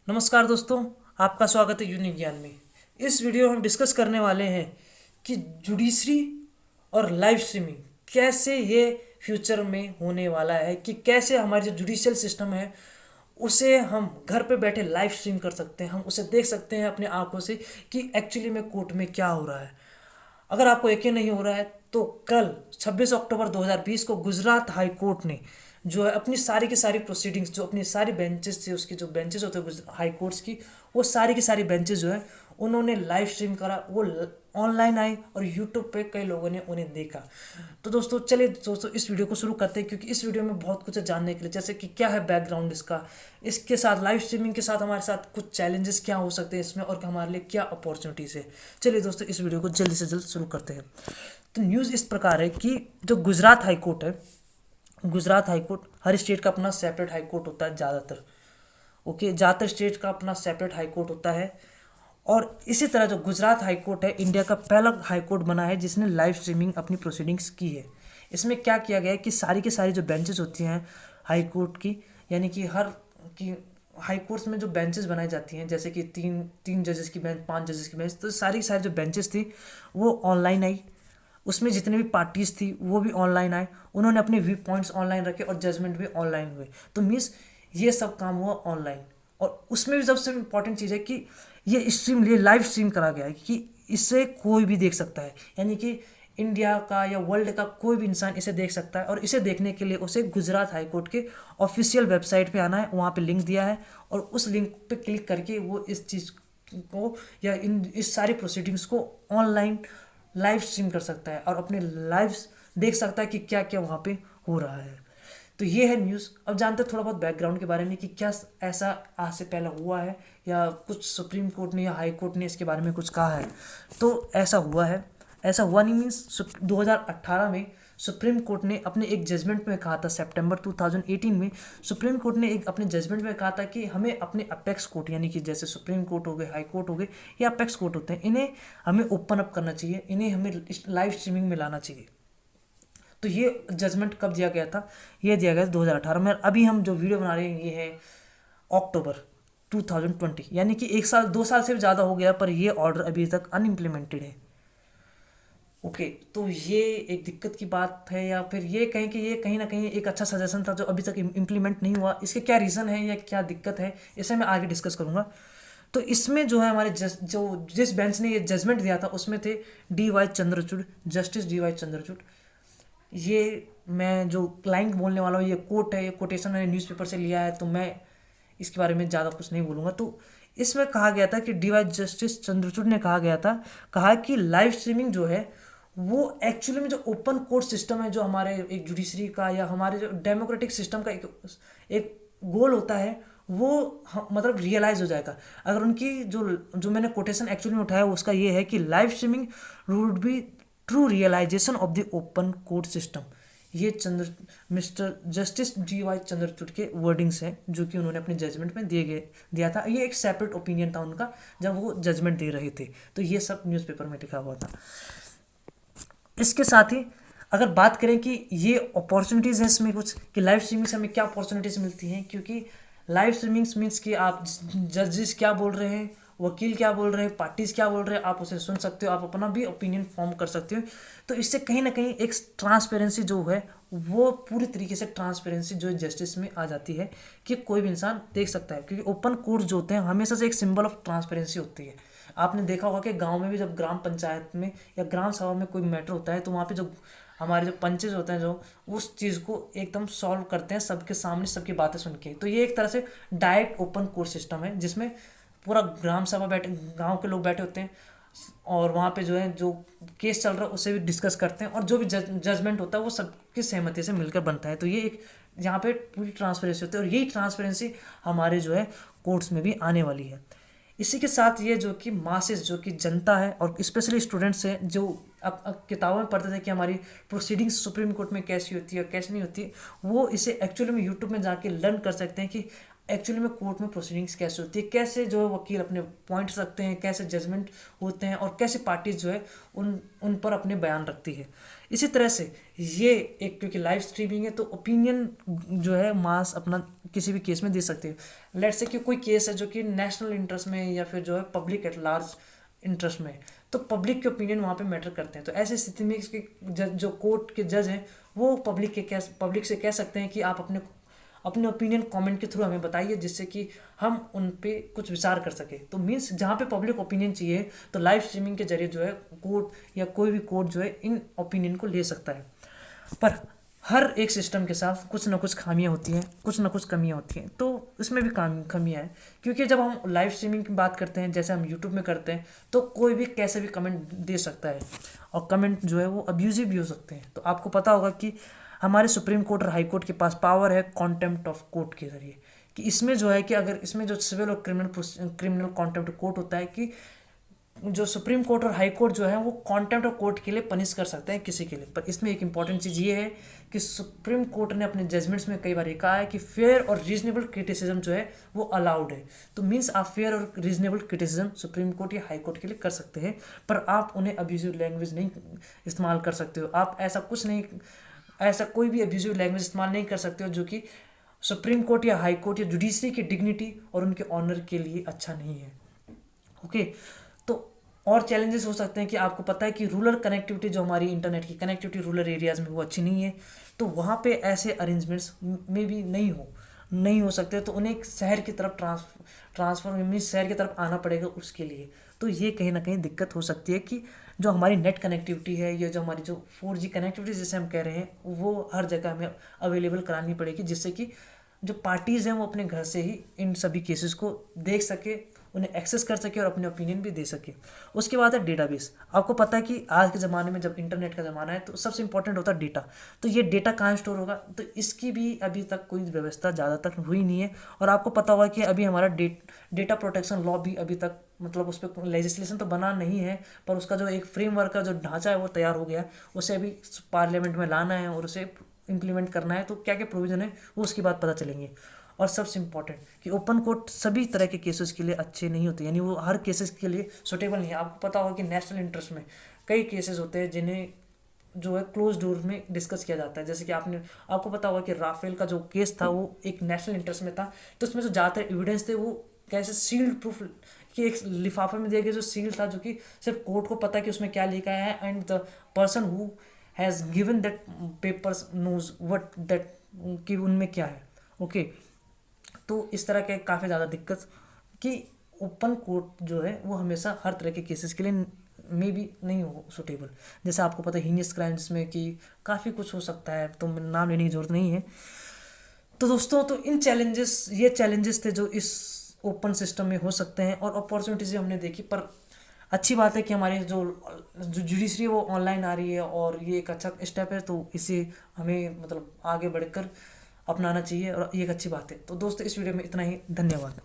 नमस्कार दोस्तों, आपका स्वागत है यूनिक ज्ञान में। इस वीडियो में हम डिस्कस करने वाले हैं कि जुडिशरी और लाइव स्ट्रीमिंग कैसे ये फ्यूचर में होने वाला है, कि कैसे हमारी जो जुडिशियल सिस्टम है उसे हम घर पे बैठे लाइव स्ट्रीम कर सकते हैं। हम उसे देख सकते हैं अपनी आंखों से कि एक्चुअली में कोर्ट में क्या हो रहा है। अगर आपको यकीन नहीं हो रहा है तो कल 26 अक्टूबर 2020 को गुजरात हाई कोर्ट ने जो है अपनी सारी की सारी प्रोसीडिंग्स, जो अपनी सारी बेंचेस थी, उसकी जो बेंचेस होते हैं हाई कोर्ट्स की, वो सारी की सारी बेंचेस जो है उन्होंने लाइव स्ट्रीम करा। वो ऑनलाइन आई और यूट्यूब पे कई लोगों ने उन्हें देखा। तो दोस्तों चलिए दोस्तों इस वीडियो को शुरू करते हैं, क्योंकि इस वीडियो में बहुत कुछ है जानने के लिए, जैसे कि क्या है बैकग्राउंड इसका, इसके साथ लाइव स्ट्रीमिंग के साथ हमारे साथ कुछ चैलेंजेस क्या हो सकते हैं इसमें, और हमारे लिए क्या अपॉर्चुनिटीज़ है। चलिए दोस्तों इस वीडियो को जल्दी से जल्द शुरू करते हैं। तो न्यूज़ इस प्रकार है कि जो गुजरात हाई कोर्ट है, गुजरात हाई कोर्ट, हर स्टेट का अपना सेपरेट हाई कोर्ट होता है ज़्यादातर। ओके, ज़्यादातर स्टेट का अपना सेपरेट हाई कोर्ट होता है। और इसी तरह जो गुजरात हाई कोर्ट है, इंडिया का पहला हाई कोर्ट बना है जिसने लाइव स्ट्रीमिंग अपनी प्रोसीडिंग्स की है। इसमें क्या किया गया है कि सारी की सारी जो बेंचेस होती हैं हाई कोर्ट की, यानी कि हर की हाई कोर्ट्स में जो बेंचेस बनाई जाती हैं, जैसे कि तीन तीन जजेस की बेंच, पांच जजेस की बेंच, तो सारी की सारी जो बेंचेस थी वो ऑनलाइन आई। उसमें जितने भी पार्टीज थी वो भी ऑनलाइन आए, उन्होंने अपने व्यू पॉइंट्स ऑनलाइन रखे और जजमेंट भी ऑनलाइन हुए। तो मीन्स ये सब काम हुआ ऑनलाइन। और उसमें भी सबसे इम्पॉर्टेंट चीज़ है कि ये लाइव स्ट्रीम करा गया है कि इसे कोई भी देख सकता है, यानी कि इंडिया का या वर्ल्ड का कोई भी इंसान इसे देख सकता है। और इसे देखने के लिए उसे गुजरात हाई कोर्ट के ऑफिशियल वेबसाइट पे आना है, वहाँ पे लिंक दिया है, और उस लिंक पे क्लिक करके वो इस चीज़ को या इस सारी प्रोसीडिंग्स को ऑनलाइन लाइव स्ट्रीम कर सकता है और अपने लाइव देख सकता है कि क्या क्या वहाँ पे हो रहा है। तो ये है न्यूज़। अब जानते हैं थोड़ा बहुत बैकग्राउंड के बारे में कि क्या ऐसा आज से पहले हुआ है, या कुछ सुप्रीम कोर्ट ने या हाई कोर्ट ने इसके बारे में कुछ कहा है। तो ऐसा हुआ है, ऐसा हुआ नहीं मीन्स 2018 में सुप्रीम कोर्ट ने अपने एक जजमेंट में कहा था, सितंबर 2018 में सुप्रीम कोर्ट ने एक अपने जजमेंट में कहा था कि हमें अपने अपेक्स कोर्ट, यानी कि जैसे सुप्रीम कोर्ट हो गए, हाई कोर्ट हो गए, या अपेक्स कोर्ट होते हैं, इन्हें हमें ओपन अप करना चाहिए, इन्हें हमें लाइव स्ट्रीमिंग में लाना चाहिए। तो ये जजमेंट कब दिया गया था? ये दिया गया था 2018 में। अभी हम जो वीडियो बना रहे हैं ये है अक्टूबर 2020, यानी कि एक साल 2 साल से भी ज़्यादा हो गया, पर ये ऑर्डर अभी तक अनइम्प्लीमेंटेड है। ओके, तो ये एक दिक्कत की बात है, या फिर ये कहें कि ये कहीं ना कहीं एक अच्छा सजेशन था जो अभी तक इम्प्लीमेंट नहीं हुआ। इसके क्या रीज़न है या क्या दिक्कत है, इसे मैं आगे डिस्कस करूँगा। तो इसमें जो है हमारे जो जिस बेंच ने ये जजमेंट दिया था उसमें थे DY Chandrachud, justice DY Chandrachud. ये मैं जो क्लाइंट बोलने वाला हूँ, ये कोट है, ये कोटेशन मैंने न्यूज़पेपर से लिया है, तो मैं इसके बारे में ज़्यादा कुछ नहीं बोलूँगा। तो इसमें कहा गया था कि DY जस्टिस चंद्रचूड़ ने कहा कि लाइव स्ट्रीमिंग जो है वो एक्चुअली में जो ओपन कोर्ट सिस्टम है, जो हमारे एक जुडिशरी का या हमारे जो डेमोक्रेटिक सिस्टम का एक गोल होता है, वो मतलब रियलाइज हो जाएगा अगर उनकी जो मैंने कोटेशन एक्चुअली में उठाया उसका ये है कि live streaming would be true realisation of the open court system. ये मिस्टर जस्टिस DY चंद्रचूड़ के वर्डिंग्स हैं जो कि उन्होंने अपने जजमेंट में दिया था। ये एक सेपरेट ओपिनियन था उनका जब वो जजमेंट दे रहे थे, तो ये सब न्यूज़पेपर में लिखा हुआ था। इसके साथ ही अगर बात करें कि ये अपॉर्चुनिटीज़ हैं इसमें कुछ, कि लाइव स्ट्रीमिंग से हमें क्या अपॉर्चुनिटीज़ मिलती हैं, क्योंकि लाइव स्ट्रीमिंग मीन्स कि आप जजेस क्या बोल रहे हैं, वकील क्या बोल रहे हैं, पार्टीज़ क्या बोल रहे हैं, आप उसे सुन सकते हो, आप अपना भी ओपिनियन फॉर्म कर सकते हो। तो इससे कहीं ना कहीं एक ट्रांसपेरेंसी जो है वो पूरी तरीके से ट्रांसपेरेंसी जो है जस्टिस में आ जाती है, कि कोई भी इंसान देख सकता है। क्योंकि ओपन कोर्ट जो होते हैं हमेशा से एक सिंबल ऑफ ट्रांसपेरेंसी होती है। आपने देखा होगा कि गांव में भी जब ग्राम पंचायत में या ग्राम सभा में कोई मैटर होता है, तो वहाँ पे जो हमारे जो पंचेज होते हैं जो उस चीज़ को एकदम सॉल्व करते हैं सबके सामने, सबकी बातें सुन के। तो ये एक तरह से डायरेक्ट ओपन कोर्ट सिस्टम है जिसमें पूरा ग्राम सभा बैठे, गांव के लोग बैठे होते हैं, और वहाँ पे जो है जो केस चल रहा है उसे भी डिस्कस करते हैं, और जो भी जजमेंट होता है वो सबकी सहमति से मिलकर बनता है। तो ये एक यहाँ पे पूरी ट्रांसपेरेंसी होती है, और यही ट्रांसपेरेंसी हमारे जो है कोर्ट्स में भी आने वाली है। इसी के साथ ये जो कि मासेस, जो कि जनता है और स्पेशली स्टूडेंट्स हैं, जो अब किताबों में पढ़ते थे कि हमारी प्रोसीडिंग्स सुप्रीम कोर्ट में कैसी होती है और कैसी नहीं होती, वो इसे एक्चुअली में यूट्यूब में जाके लर्न कर सकते हैं कि एक्चुअली में कोर्ट में प्रोसीडिंग्स कैसे होती है, कैसे जो है वकील अपने पॉइंट्स रखते हैं, कैसे जजमेंट होते हैं और कैसे पार्टीज जो है उन उन पर अपने बयान रखती है। इसी तरह से ये एक, क्योंकि लाइव स्ट्रीमिंग है तो ओपिनियन जो है मास अपना किसी भी केस में दे सकते हैं। लेट्स से कि कोई केस है जो कि नेशनल इंटरेस्ट में या फिर जो है पब्लिक एट लार्ज इंटरेस्ट में है, तो पब्लिक के ओपिनियन वहाँ पे मैटर करते हैं। तो ऐसी स्थिति में इसके जज, जो कोर्ट के जज हैं, वो पब्लिक से कह सकते हैं कि आप अपने अपने ओपिनियन कमेंट के थ्रू हमें बताइए, जिससे कि हम उन पे कुछ विचार कर सके। तो मीन्स जहाँ पे पब्लिक ओपिनियन चाहिए तो लाइव स्ट्रीमिंग के जरिए जो है कोर्ट या कोई भी कोर्ट जो है इन ओपिनियन को ले सकता है। पर हर एक सिस्टम के साथ कुछ ना कुछ खामियां होती हैं, कुछ ना कुछ कमियां होती हैं, तो इसमें भी खामियां हैं। क्योंकि जब हम लाइव स्ट्रीमिंग की बात करते हैं, जैसे हम यूट्यूब में करते हैं, तो कोई भी कैसे भी कमेंट दे सकता है और कमेंट जो है वो अब्यूजिव भी हो सकते हैं। तो आपको पता होगा कि हमारे सुप्रीम कोर्ट और हाई कोर्ट के पास पावर है कॉन्टेम्प्ट ऑफ कोर्ट के जरिए, कि इसमें जो है कि अगर इसमें जो सिविल और क्रिमिनल कॉन्टेम्प्ट कोर्ट होता है कि जो सुप्रीम कोर्ट और हाई कोर्ट जो है वो कॉन्टेम्प्ट ऑफ कोर्ट के लिए पनिश कर सकते हैं किसी के लिए। पर इसमें एक इंपॉर्टेंट चीज़ ये है कि सुप्रीम कोर्ट ने अपने जजमेंट्स में कई बार ये कहा है कि फेयर और रीजनेबल क्रिटिसिज्म जो है वो अलाउड है। तो मीन्स आप फेयर और रीजनेबल क्रिटिसिज्म सुप्रीम कोर्ट या हाई कोर्ट के लिए कर सकते हैं, पर आप उन्हें अब्यूजिव लैंग्वेज नहीं इस्तेमाल कर सकते हो। आप ऐसा कोई भी अब्यूजिव लैंग्वेज इस्तेमाल नहीं कर सकते हो जो कि सुप्रीम कोर्ट या हाई कोर्ट या जुडिशरी की डिग्निटी और उनके ऑनर के लिए अच्छा नहीं है। ओके, तो और चैलेंजेस हो सकते हैं कि आपको पता है कि रूरल कनेक्टिविटी, जो हमारी इंटरनेट की कनेक्टिविटी रूरल एरियाज़ में वो अच्छी नहीं है, तो वहाँ पे ऐसे अरेंजमेंट्स में भी नहीं हो सकते, तो उन्हें एक शहर की तरफ ट्रांसफर मीन्स शहर की तरफ आना पड़ेगा उसके लिए। तो ये कहीं ना कहीं दिक्कत हो सकती है कि जो हमारी नेट कनेक्टिविटी है या जो हमारी जो 4G कनेक्टिविटी जैसे हम कह रहे हैं वो हर जगह हमें अवेलेबल करानी पड़ेगी, जिससे कि जो पार्टीज़ हैं वो अपने घर से ही इन सभी केसेस को देख सके, उन्हें एक्सेस कर सके और अपने ओपिनियन भी दे सके। उसके बाद है डेटाबेस। आपको पता है कि आज के ज़माने में जब इंटरनेट का ज़माना है तो सबसे इंपॉर्टेंट होता है डेटा। तो ये डेटा कहाँ स्टोर होगा, तो इसकी भी अभी तक कोई व्यवस्था ज़्यादा तक हुई नहीं है। और आपको पता होगा कि अभी हमारा डेटा प्रोटेक्शन लॉ भी अभी तक मतलब उस पर लेजिस्लेशन तो बना नहीं है, पर उसका जो एक फ्रेमवर्क का जो ढांचा है वो तैयार हो गया। उसे अभी पार्लियामेंट में लाना है और उसे इम्प्लीमेंट करना है। तो क्या क्या प्रोविज़न है वो उसके बाद पता चलेंगे। और सबसे इम्पॉर्टेंट कि ओपन कोर्ट सभी तरह के केसेस के लिए अच्छे नहीं होते, यानी वो हर केसेस के लिए सुटेबल नहीं है। आपको पता होगा कि नेशनल इंटरेस्ट में कई केसेस होते हैं जिन्हें जो है क्लोज डोर में डिस्कस किया जाता है। जैसे कि आपको पता होगा कि राफेल का जो केस था वो एक नेशनल इंटरेस्ट में था, तो उसमें जो ज़्यादातर एविडेंस थे वो कैसे सील्ड प्रूफ कि एक लिफाफे में दिया गया जो सील था, जो कि सिर्फ कोर्ट को पता है कि उसमें क्या लिखा है, and the person who has given that papers knows what that कि उनमें क्या है। ओके, तो इस तरह के काफ़ी ज़्यादा दिक्कत कि ओपन कोर्ट जो है वो हमेशा हर तरह के केसेस के लिए में भी नहीं हो सुटेबल। जैसे आपको पता है हीनियस क्राइम्स में कि काफ़ी कुछ हो सकता है, तो नाम लेने की ज़रूरत नहीं है। तो दोस्तों, तो ये चैलेंजेस थे जो इस ओपन सिस्टम में हो सकते हैं, और अपॉर्चुनिटीज़ हमने देखी। पर अच्छी बात है कि हमारी जो जुडिशरी वो ऑनलाइन आ रही है और ये एक अच्छा स्टेप है, तो इसे हमें मतलब आगे बढ़कर अपनाना चाहिए और ये एक अच्छी बात है। तो दोस्तों, इस वीडियो में इतना ही। धन्यवाद।